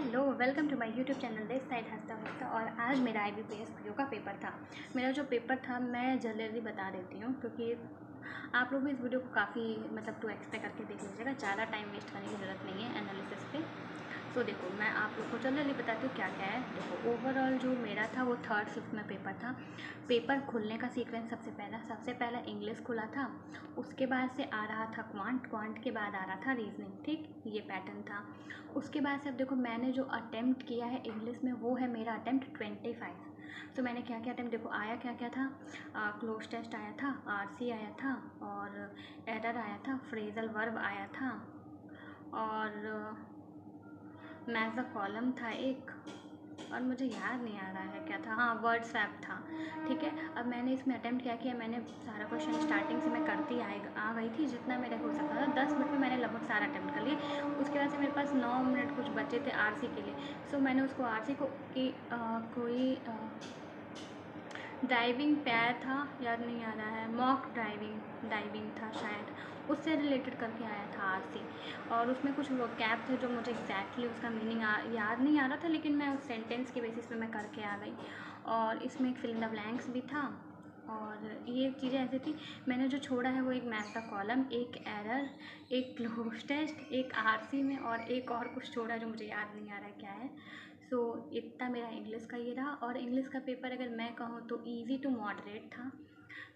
Hello, welcome to my YouTube channel this side हंसता हंसता। और आज मेरा IBPS PO का पेपर था। मेरा जो पेपर था मैं जल्दी बता देती हूँ, क्योंकि आप लोग भी इस वीडियो को काफ़ी टू एक्सपेक्ट करके देख लीजिएगा। ज़्यादा टाइम वेस्ट करने की ज़रूरत नहीं है एनालिसिस पे। तो देखो, मैं आप लोग को जल्दी बताती हूँ क्या क्या है। देखो, ओवरऑल जो मेरा था वो 3rd 5th में पेपर था। पेपर खुलने का सीक्वेंस सबसे पहला इंग्लिश खुला था, उसके बाद से आ रहा था क्वांट के बाद आ रहा था रीजनिंग। ठीक, ये पैटर्न था। उसके बाद से अब देखो, मैंने जो अटेम्प्ट किया है इंग्लिश में वो है मेरा अटेम्प्ट 25। तो मैंने क्या क्या अटेम्प्ट, देखो आया क्या क्या था। क्लोज टेस्ट आया था, RC आया था, और एरर आया था, फ्रेजल वर्ब आया था, और मैच द कॉलम था एक, और मुझे याद नहीं आ रहा है क्या था। हाँ, वर्ड स्वैप था। ठीक है, अब मैंने इसमें अटेम्प्ट क्या किया, मैंने सारा क्वेश्चन स्टार्टिंग से मैं करती आ गई थी जितना मेरे हो सकता था। 10 मिनट में मैंने लगभग सारा अटेम्प्ट कर लिया। उसके बाद से मेरे पास 9 मिनट कुछ बचे थे RC के लिए। सो मैंने उसको RC को कोई ड्राइविंग पैर था, याद नहीं आ रहा है, मॉक ड्राइविंग था शायद, उससे रिलेटेड करके आया था RC। और उसमें कुछ वो कैप थे जो मुझे एग्जैक्टली उसका मीनिंग याद नहीं आ रहा था, लेकिन मैं उस सेंटेंस के बेसिस पे मैं करके आ गई। और इसमें एक फिल इन द ब्लैंक्स भी था। और ये चीज़ें ऐसी थी, मैंने जो छोड़ा है वो एक मैथ का कॉलम, एक एरर, एक क्लोज टेस्ट, एक RC में, और एक और कुछ छोड़ा है जो मुझे याद नहीं आ रहा है क्या है। सो इतना मेरा इंग्लिश का ये रहा। और इंग्लिश का पेपर अगर मैं कहूँ तो इजी टू मॉडरेट था।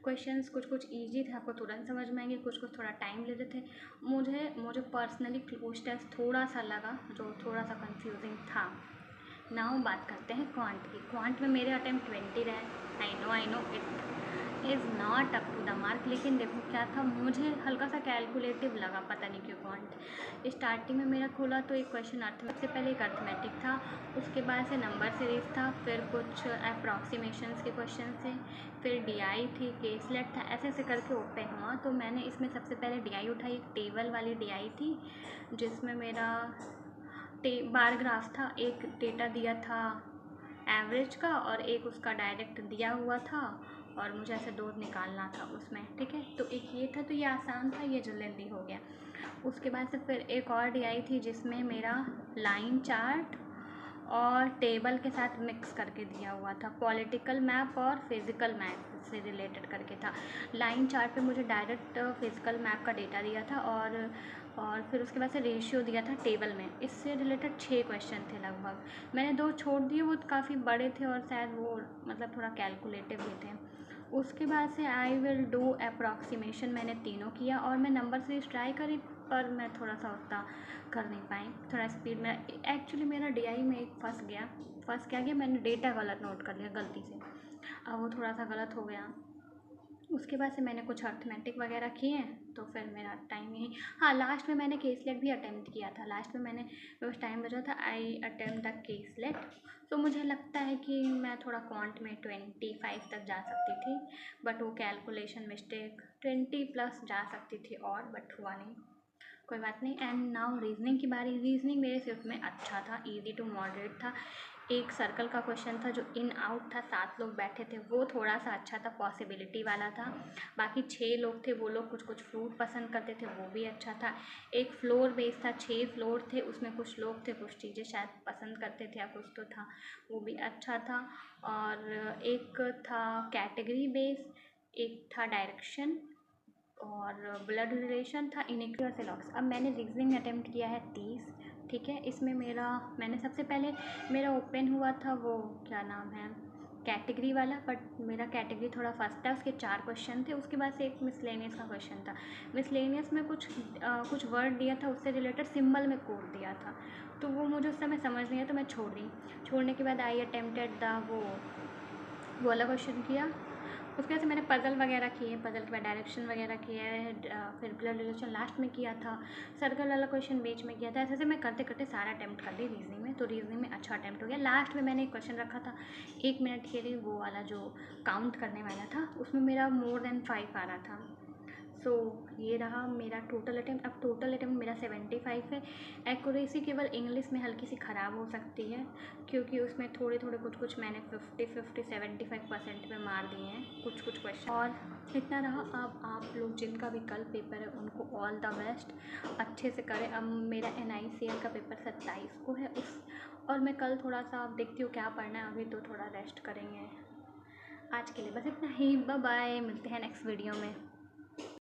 क्वेश्चंस कुछ ईजी थे, आपको तुरंत समझ में आएंगे, कुछ थोड़ा टाइम लेते थे। मुझे पर्सनली क्लोज टेस्ट थोड़ा सा लगा, जो थोड़ा सा कंफ्यूजिंग था। नाउ बात करते हैं क्वांट की। क्वांट में मेरे अटेम्प्ट 20 रहे। I know it is not up to the mark, लेकिन देखो क्या था, मुझे हल्का सा कैलकुलेटिव लगा, पता नहीं क्यों क्वांट। स्टार्टिंग में मेरा खोला तो एक क्वेश्चन से पहले एक अर्थमेटिक था, उसके बाद से नंबर सीरीज था, फिर कुछ अप्रॉक्सीमेशंस के क्वेश्चन थे, फिर DI थी, केसलेट था, ऐसे ऐसे करके ओपन हुआ। तो मैंने इसमें सबसे पहले DI उठाई, एक टेबल वाली DI थी जिसमें मेरा बार ग्राफ था, एक डेटा दिया था एवरेज का और एक उसका डायरेक्ट दिया हुआ था, और मुझे ऐसे 2 निकालना था उसमें। ठीक है, तो एक ये था, तो ये आसान था, ये जल्दी हो गया। उसके बाद से फिर एक और DI थी जिसमें मेरा लाइन चार्ट और टेबल के साथ मिक्स करके दिया हुआ था, पॉलिटिकल मैप और फिज़िकल मैप से रिलेटेड करके था। लाइन चार्ट पे मुझे डायरेक्ट फिज़िकल मैप का डेटा दिया था, और फिर उसके बाद से रेशियो दिया था टेबल में। इससे रिलेटेड 6 क्वेश्चन थे लगभग। मैंने 2 छोड़ दिए, वो काफ़ी बड़े थे और शायद वो थोड़ा कैलकुलेटिव भी थे। उसके बाद से आई विल डू अप्रॉक्सीमेशन मैंने तीनों किया, और मैं नंबर सीरीज ट्राई करी, पर मैं थोड़ा सा उतना कर नहीं पाई, थोड़ा स्पीड में। एक्चुअली मेरा DI में एक फंस गया, मैंने डेटा गलत नोट कर लिया गलती से, अब वो थोड़ा सा गलत हो गया। उसके बाद से मैंने कुछ अर्थमेटिक वगैरह किए, तो फिर मेरा टाइम यही। हाँ, लास्ट में मैंने केसलेट भी अटेम्प्ट किया था। लास्ट में मैंने उस टाइम बचा था, आई अटेम्प्ट द केसलेट। तो मुझे लगता है कि मैं थोड़ा क्वांट में 25 तक जा सकती थी, बट वो कैलकुलेशन मिस्टेक 20+ जा सकती थी, और बट हुआ नहीं, कोई बात नहीं। एंड नाउ रीजनिंग की बारी। रीजनिंग मेरे शिफ्ट में अच्छा था, इजी टू मॉडरेट था। एक सर्कल का क्वेश्चन था जो इन आउट था, 7 लोग बैठे थे, वो थोड़ा सा अच्छा था, पॉसिबिलिटी वाला था। बाकी 6 लोग थे, वो लोग कुछ फ्रूट पसंद करते थे, वो भी अच्छा था। एक फ्लोर बेस था, 6 फ्लोर थे, उसमें कुछ लोग थे कुछ चीज़ें शायद पसंद करते थे या कुछ तो था, वो भी अच्छा था। और एक था कैटेगरी बेस, एक था डायरेक्शन, और ब्लड रिलेशन था, इनइक्विटी लॉक्स। अब मैंने रीजनिंग अटेम्प्ट किया है 30। ठीक है, इसमें मैंने सबसे पहले मेरा ओपन हुआ था वो क्या नाम है, कैटेगरी वाला, बट मेरा कैटेगरी थोड़ा फर्स्ट था, उसके 4 क्वेश्चन थे। उसके बाद से एक मिसलेनियस का क्वेश्चन था। मिसलेनियस में कुछ वर्ड दिया था, उससे रिलेटेड सिंबल में कोड दिया था, तो वो मुझे उस समय समझ नहीं आया, तो मैं छोड़ दी। छोड़ने के बाद आई अटेम्प्टेड द वो वाला क्वेश्चन किया। उसके बाद से मैंने पज़ल वगैरह किए, पज़ल के बाद डायरेक्शन वगैरह किए, फिर ब्लड रिलेशन लास्ट में किया था, सर्कल वाला क्वेश्चन बीच में किया था। ऐसे मैं करते करते सारा अटैम्प्ट कर ली रीजनिंग में। तो रीजनिंग में अच्छा अटैम्प्ट हो गया। लास्ट में मैंने एक क्वेश्चन रखा था 1 मिनट के लिए, वो वाला जो काउंट करने वाला था, उसमें मेरा मोर देन 5 आ रहा था। सो ये रहा मेरा टोटल अटैम्प्ट। अब टोटल अटैम्प्ट मेरा 75 है। एक्यूरेसी केवल इंग्लिश में हल्की सी ख़राब हो सकती है, क्योंकि उसमें थोड़े कुछ मैंने 75% में मार दिए हैं कुछ क्वेश्चन। और इतना रहा। अब आप लोग जिनका भी कल पेपर है उनको ऑल द बेस्ट, अच्छे से करें। अब मेरा NICL का पेपर 27 को है, और मैं कल थोड़ा सा देखती हूँ क्या पढ़ना है, अभी तो थोड़ा रेस्ट करेंगे। आज के लिए बस इतना ही, बाय बाय, मिलते हैं नेक्स्ट वीडियो में।